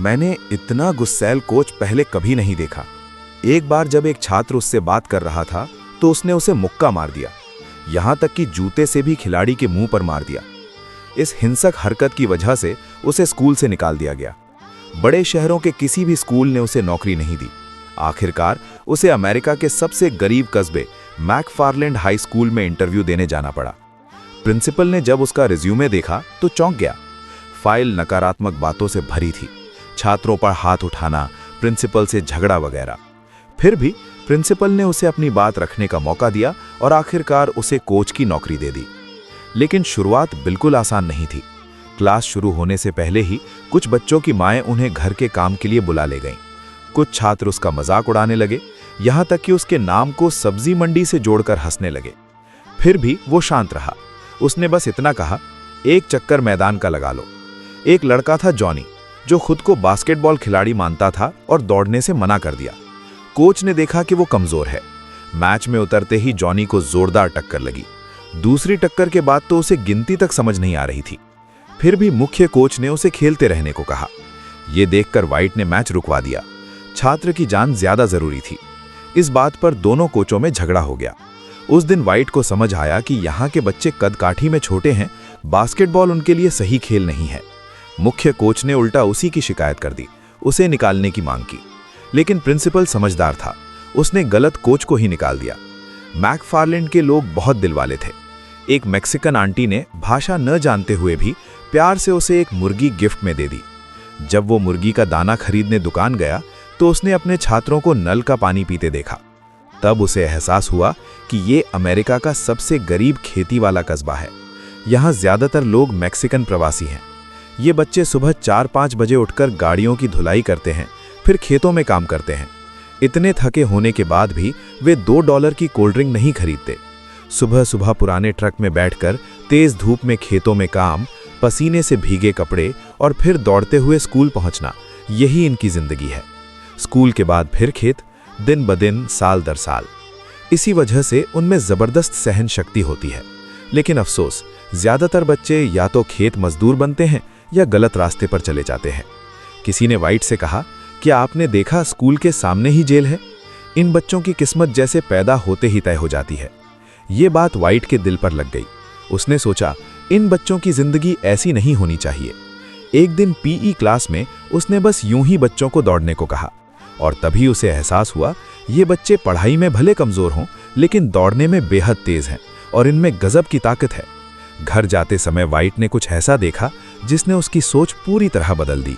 मैंने इतना गुस्सैल कोच पहले कभी नहीं देखा। एक बार जब एक छात्र उससे बात कर रहा था तो उसने उसे मुक्का मार दिया, यहां तक कि जूते से भी खिलाड़ी के मुंह पर मार दिया। इस हिंसक हरकत की वजह से उसे स्कूल से निकाल दिया गया। बड़े शहरों के किसी भी स्कूल ने उसे नौकरी नहीं दी। आखिरकार उसे अमेरिका के सबसे गरीब कस्बे मैकफार्लैंड हाई स्कूल में इंटरव्यू देने जाना पड़ा। प्रिंसिपल ने जब उसका रिज्यूमे देखा तो चौंक गया। फाइल नकारात्मक बातों से भरी थी, छात्रों पर हाथ उठाना, प्रिंसिपल से झगड़ा वगैरह। फिर भी प्रिंसिपल ने उसे अपनी बात रखने का मौका दिया और आखिरकार उसे कोच की नौकरी दे दी। लेकिन शुरुआत बिल्कुल आसान नहीं थी। क्लास शुरू होने से पहले ही कुछ बच्चों की माएं उन्हें घर के काम के लिए बुला ले गईं। कुछ छात्र उसका मजाक उड़ाने लगे, यहां तक कि उसके नाम को सब्जी मंडी से जोड़कर हंसने लगे। फिर भी वो शांत रहा। उसने बस इतना कहा, एक चक्कर मैदान का लगा लो। एक लड़का था जॉनी, जो खुद को बास्केटबॉल खिलाड़ी मानता था और दौड़ने से मना कर दिया। कोच ने देखा कि वो कमजोर है। मैच में उतरते ही जॉनी को जोरदार टक्कर लगी। दूसरी टक्कर के बाद तो उसे गिनती तक समझ नहीं आ रही थी। फिर भी मुख्य कोच ने उसे खेलते रहने को कहा। यह देखकर व्हाइट ने मैच रुकवा दिया। छात्र की जान ज्यादा जरूरी थी। इस बात पर दोनों कोचों में झगड़ा हो गया। उस दिन व्हाइट को समझ आया कि यहाँ के बच्चे कदकाठी में छोटे हैं, बास्केटबॉल उनके लिए सही खेल नहीं है। मुख्य कोच ने उल्टा उसी की शिकायत कर दी, उसे निकालने की मांग की। लेकिन प्रिंसिपल समझदार था, उसने गलत कोच को ही निकाल दिया। मैकफार्लैंड के लोग बहुत दिलवाले थे। एक मैक्सिकन आंटी ने भाषा न जानते हुए भी प्यार से उसे एक मुर्गी गिफ्ट में दे दी। जब वो मुर्गी का दाना खरीदने दुकान गया तो उसने अपने छात्रों को नल का पानी पीते देखा। तब उसे एहसास हुआ कि ये अमेरिका का सबसे गरीब खेती वाला कस्बा है। यहाँ ज्यादातर लोग मैक्सिकन प्रवासी हैं। ये बच्चे सुबह 4-5 बजे उठकर गाड़ियों की धुलाई करते हैं, फिर खेतों में काम करते हैं। इतने थके होने के बाद भी वे $2 की कोल्ड ड्रिंक नहीं खरीदते। सुबह सुबह पुराने ट्रक में बैठकर तेज धूप में खेतों में काम, पसीने से भीगे कपड़े और फिर दौड़ते हुए स्कूल पहुंचना, यही इनकी जिंदगी है। स्कूल के बाद फिर खेत, दिन ब दिन, साल दर साल। इसी वजह से उनमें जबरदस्त सहन शक्ति होती है। लेकिन अफसोस, ज्यादातर बच्चे या तो खेत मजदूर बनते हैं या गलत रास्ते पर चले जाते हैं। किसी ने व्हाइट से कहा, क्या आपने देखा स्कूल के सामने ही जेल है? इन बच्चों की किस्मत जैसे पैदा होते ही तय हो जाती है। ये बात व्हाइट के दिल पर लग गई। उसने सोचा, इन बच्चों की जिंदगी ऐसी नहीं होनी चाहिए। एक दिन पीई क्लास में उसने बस यूं ही बच्चों को दौड़ने को कहा और तभी उसे एहसास हुआ, ये बच्चे पढ़ाई में भले कमजोर हों लेकिन दौड़ने में बेहद तेज हैं और इनमें गजब की ताकत है। घर जाते समय व्हाइट ने कुछ ऐसा देखा जिसने उसकी सोच पूरी तरह बदल दी।